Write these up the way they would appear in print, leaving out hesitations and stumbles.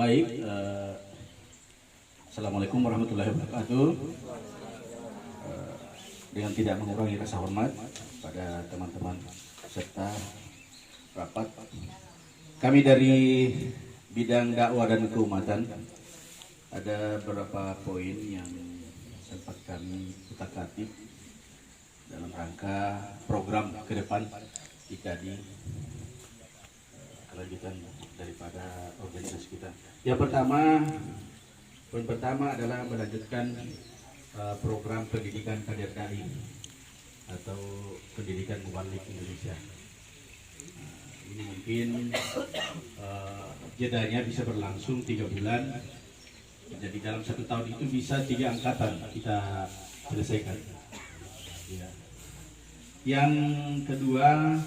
Baik, Assalamualaikum warahmatullahi wabarakatuh. Dengan tidak mengurangi rasa hormat pada teman-teman serta rapat, kami dari bidang dakwah dan keumatan ada beberapa poin yang sempat kami utak-atik dalam rangka program ke depan jika di kelanjutan daripada organisasi kita. Yang pertama, poin pertama adalah melanjutkan program pendidikan kader dai atau pendidikan mubalik Indonesia. Ini mungkin jedanya bisa berlangsung 3 bulan. Jadi dalam 1 tahun itu bisa 3 angkatan kita selesaikan. Ya. Yang kedua,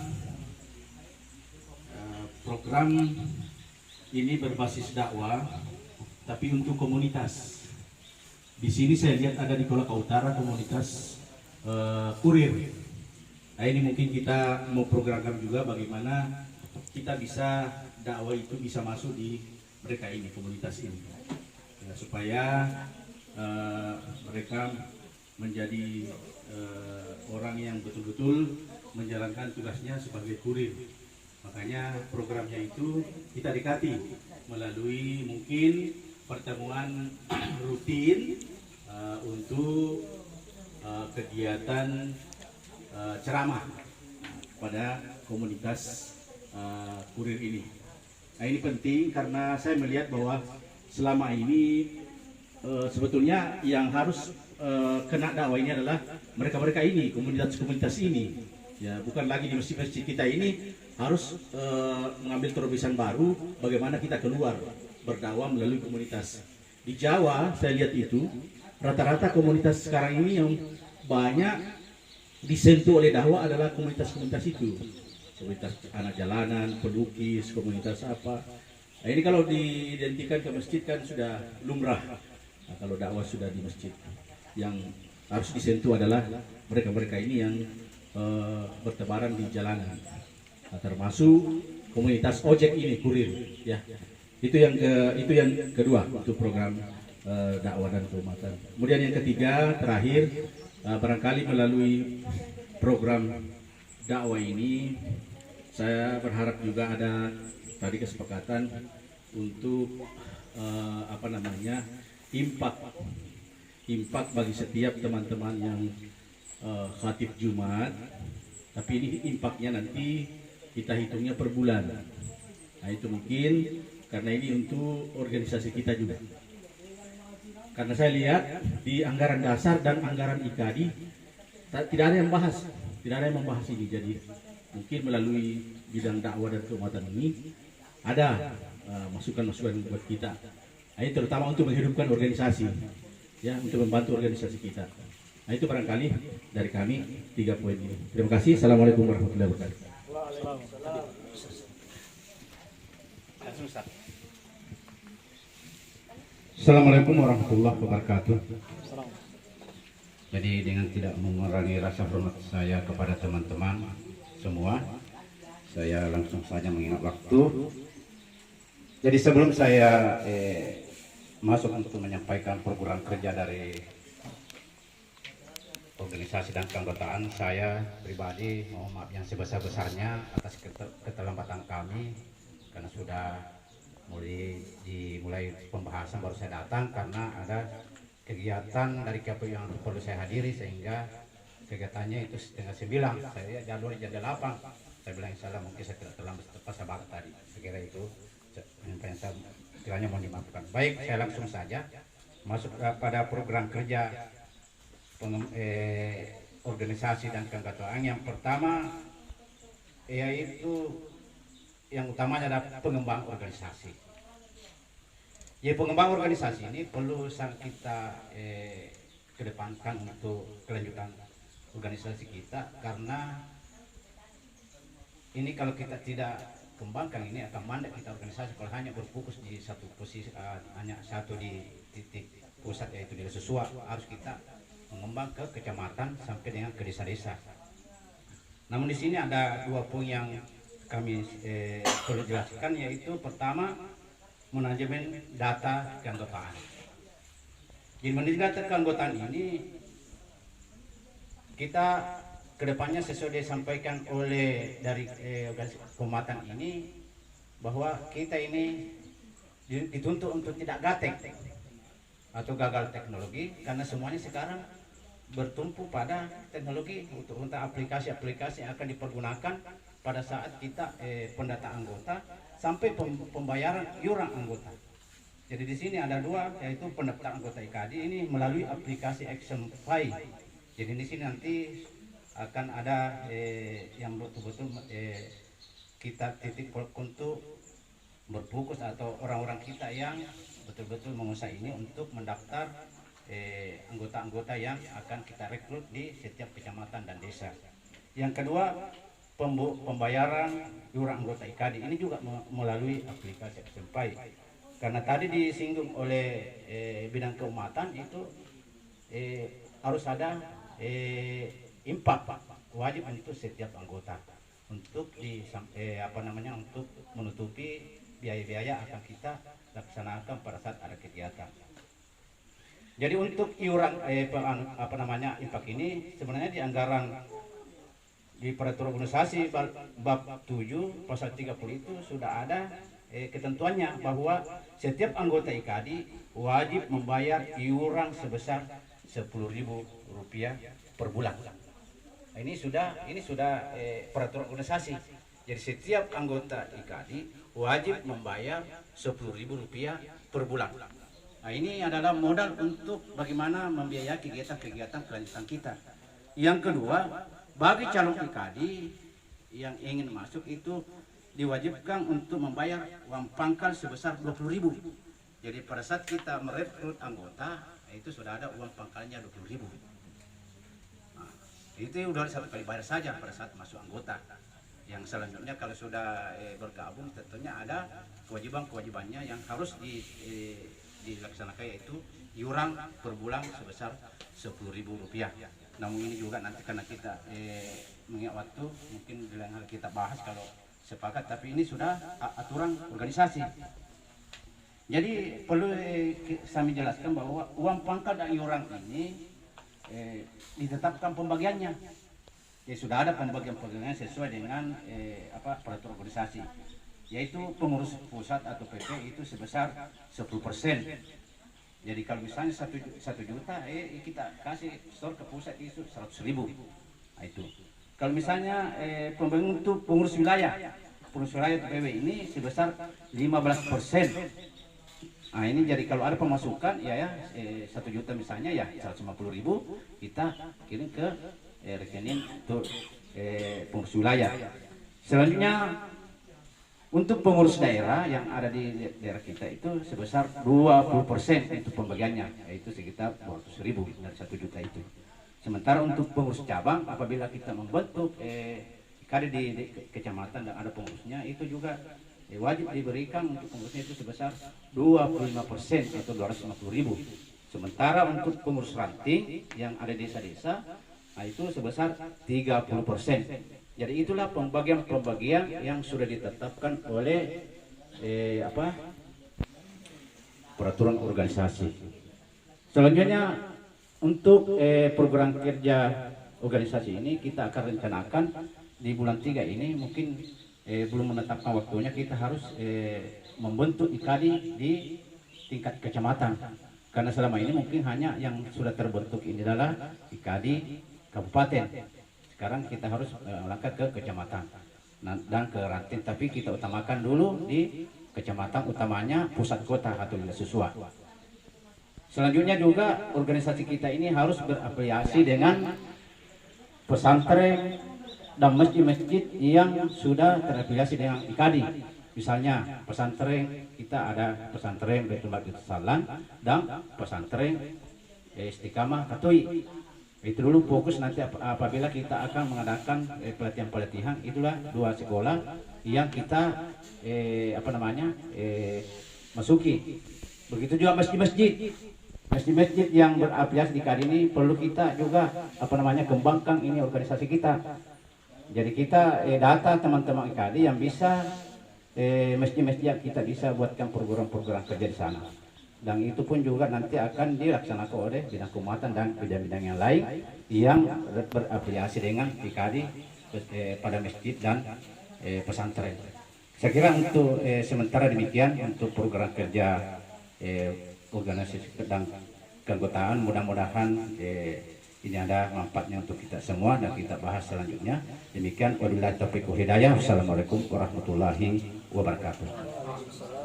program ini berbasis dakwah, tapi untuk komunitas. Di sini saya lihat ada di Kolaka Utara komunitas kurir. Nah, ini mungkin kita mau programkan juga bagaimana kita bisa dakwah itu bisa masuk di mereka ini, komunitas ini, ya, supaya mereka menjadi orang yang betul-betul menjalankan tugasnya sebagai kurir. Makanya programnya itu kita dekati melalui mungkin pertemuan rutin untuk kegiatan ceramah pada komunitas kurir ini. Nah, ini penting karena saya melihat bahwa selama ini sebetulnya yang harus kena dakwah ini adalah mereka-mereka ini, komunitas-komunitas ini. Ya, bukan lagi di masjid-masjid kita ini harus mengambil terobosan baru bagaimana kita keluar berdakwah melalui komunitas. Di Jawa saya lihat itu rata-rata komunitas sekarang ini yang banyak disentuh oleh dakwah adalah komunitas-komunitas itu. Komunitas anak jalanan, pelukis, komunitas apa. Nah, ini kalau diidentikan ke masjid kan sudah lumrah. Nah, kalau dakwah sudah di masjid, yang harus disentuh adalah mereka-mereka ini yang bertebaran di jalanan. Nah, termasuk komunitas ojek ini, kurir, ya. Itu yang kedua untuk program dakwah dan keumatan. Kemudian yang ketiga, terakhir, barangkali melalui program dakwah ini saya berharap juga ada tadi kesepakatan untuk impact bagi setiap teman-teman yang khatib Jumat. Tapi ini impactnya nanti kita hitungnya per bulan. Nah, itu mungkin karena ini untuk organisasi kita juga. Karena saya lihat di anggaran dasar dan anggaran IKADI tidak ada yang membahas ini. Jadi mungkin melalui bidang dakwah dan keumatan ini ada masukan-masukan buat kita. Nah, ini terutama untuk menghidupkan organisasi, ya, untuk membantu organisasi kita. Nah, itu barangkali dari kami 3 poin ini. Terima kasih. Assalamualaikum warahmatullahi wabarakatuh. Assalamualaikum warahmatullahi wabarakatuh. Jadi dengan tidak mengurangi rasa hormat saya kepada teman-teman semua, saya langsung saja mengingat waktu. Jadi sebelum saya masuk untuk menyampaikan program kerja dari organisasi dan keanggotaan, saya pribadi mohon maaf yang sebesar-besarnya atas keterlambatan kami karena sudah dimulai pembahasan baru saya datang karena ada kegiatan dari KPU yang perlu saya hadiri sehingga kegiatannya itu 8:30. Saya jadwal jam 8. Saya bilang insyaallah mungkin saya tidak terlambat tepat sabar tadi. Saya kira itu penyampaian saya, kiranya mohon dimaafkan. Baik, saya langsung saja masuk pada program kerja organisasi dan keanggotaan. Yang pertama yaitu yang utamanya adalah pengembang organisasi. Ya, pengembang organisasi ini perlu kita kedepankan untuk kelanjutan organisasi kita, karena ini kalau kita tidak kembangkan ini akan mandek kita organisasi kalau hanya berfokus di satu posisi, hanya satu di titik pusat yaitu di Susua. Harus kita mengembang ke kecamatan sampai dengan ke desa-desa. Namun di sini ada 2 poin yang kami perlu jelaskan, yaitu pertama manajemen data keanggotaan. Di manajemen data keanggotaan ini kita kedepannya sesuai disampaikan oleh dari Keumatan ini bahwa kita ini dituntut untuk tidak gaptek atau gagal teknologi, karena semuanya sekarang bertumpu pada teknologi untuk aplikasi-aplikasi yang akan dipergunakan pada saat kita pendataan anggota sampai pembayaran iuran anggota. Jadi di sini ada dua, yaitu pendaftaran anggota IKAD ini melalui aplikasi ActionPay. Jadi di sini nanti akan ada yang betul-betul kita titik untuk berfokus atau orang-orang kita yang betul-betul mengusaha ini untuk mendaftar anggota-anggota yang akan kita rekrut di setiap kecamatan dan desa. Yang kedua, pembayaran iuran anggota IKAD ini juga melalui aplikasi ActionPay. Karena tadi disinggung oleh bidang keumatan itu harus ada impak wajib untuk setiap anggota untuk untuk menutupi biaya-biaya akan kita laksanakan pada saat ada kegiatan. Jadi untuk iuran impak ini sebenarnya di anggaran di peraturan organisasi bab 7 pasal 30 itu sudah ada ketentuannya bahwa setiap anggota IKAD wajib membayar iuran sebesar Rp10.000 per bulan. Ini sudah peraturan organisasi. Jadi setiap anggota IKAD wajib membayar Rp10.000 per bulan. Nah, ini adalah modal untuk bagaimana membiayai kegiatan-kegiatan kelanjutan kita. Yang kedua, bagi calon IKAD yang ingin masuk itu diwajibkan untuk membayar uang pangkal sebesar Rp20.000. Jadi pada saat kita merekrut anggota itu sudah ada uang pangkalnya Rp20.000. Nah, itu sudah satu kali bayar saja pada saat masuk anggota. Yang selanjutnya kalau sudah bergabung tentunya ada kewajiban-kewajibannya yang harus dilaksanakan, yaitu iuran per bulan sebesar Rp10.000. Namun ini juga nanti karena kita mengingat waktu mungkin di lain hal kita bahas kalau sepakat, tapi ini sudah aturan organisasi. Jadi perlu kami jelaskan bahwa uang pangkal dan iuran ini ditetapkan pembagiannya. Ya sudah ada pembagian-pembagiannya sesuai dengan peraturan organisasi, yaitu pengurus pusat atau PP itu sebesar 10%. Jadi kalau misalnya 1 juta kita kasih store ke pusat itu 100.000. Nah, itu. Kalau misalnya untuk pengurus wilayah PW ini sebesar 15%. Nah, ini jadi kalau ada pemasukan 1 juta misalnya 150.000 kita kirim ke rekening untuk pengurus wilayah. Selanjutnya untuk pengurus daerah yang ada di daerah kita itu sebesar 20% itu pembagiannya, yaitu sekitar 200.000 dari 1 juta itu. Sementara untuk pengurus cabang apabila kita membentuk IKAD di kecamatan dan ada pengurusnya itu juga wajib diberikan untuk pengurusnya itu sebesar 25% atau 250.000. Sementara untuk pengurus ranting yang ada di desa-desa itu sebesar 30%. Jadi itulah pembagian-pembagian yang sudah ditetapkan oleh peraturan organisasi. Selanjutnya untuk program kerja organisasi ini kita akan rencanakan di bulan 3 ini, mungkin belum menetapkan waktunya, kita harus membentuk IKAD di tingkat kecamatan. Karena selama ini mungkin hanya yang sudah terbentuk ini adalah IKAD kabupaten. Sekarang kita harus melangkah ke kecamatan dan ke ranting, tapi kita utamakan dulu di kecamatan, utamanya pusat kota atau wilayah Susua. Selanjutnya juga organisasi kita ini harus berafiliasi dengan pesantren dan masjid-masjid yang sudah terafiliasi dengan IKAD. Misalnya pesantren kita ada pesantren Baitul Maqdis Salan dan pesantren Istiqamah Katui. Itu dulu fokus, nanti apabila kita akan mengadakan pelatihan-pelatihan, itulah 2 sekolah yang kita masuki. Begitu juga masjid-masjid. Masjid-masjid yang berafiliasi di IKAD ini perlu kita juga kembangkan ini organisasi kita. Jadi kita data teman-teman IKAD yang bisa masjid-masjid yang kita bisa buatkan program-program kerja di sana. Dan itu pun juga nanti akan dilaksanakan oleh bidang keumatan dan bidang-bidang yang lain yang berafiliasi dengan PKD pada masjid dan pesantren. Saya kira untuk sementara demikian untuk program kerja organisasi dan keanggotaan. Mudah-mudahan ini ada manfaatnya untuk kita semua dan kita bahas selanjutnya. Demikian wabillahi taufiq wal hidayah. Wassalamualaikum warahmatullahi wabarakatuh.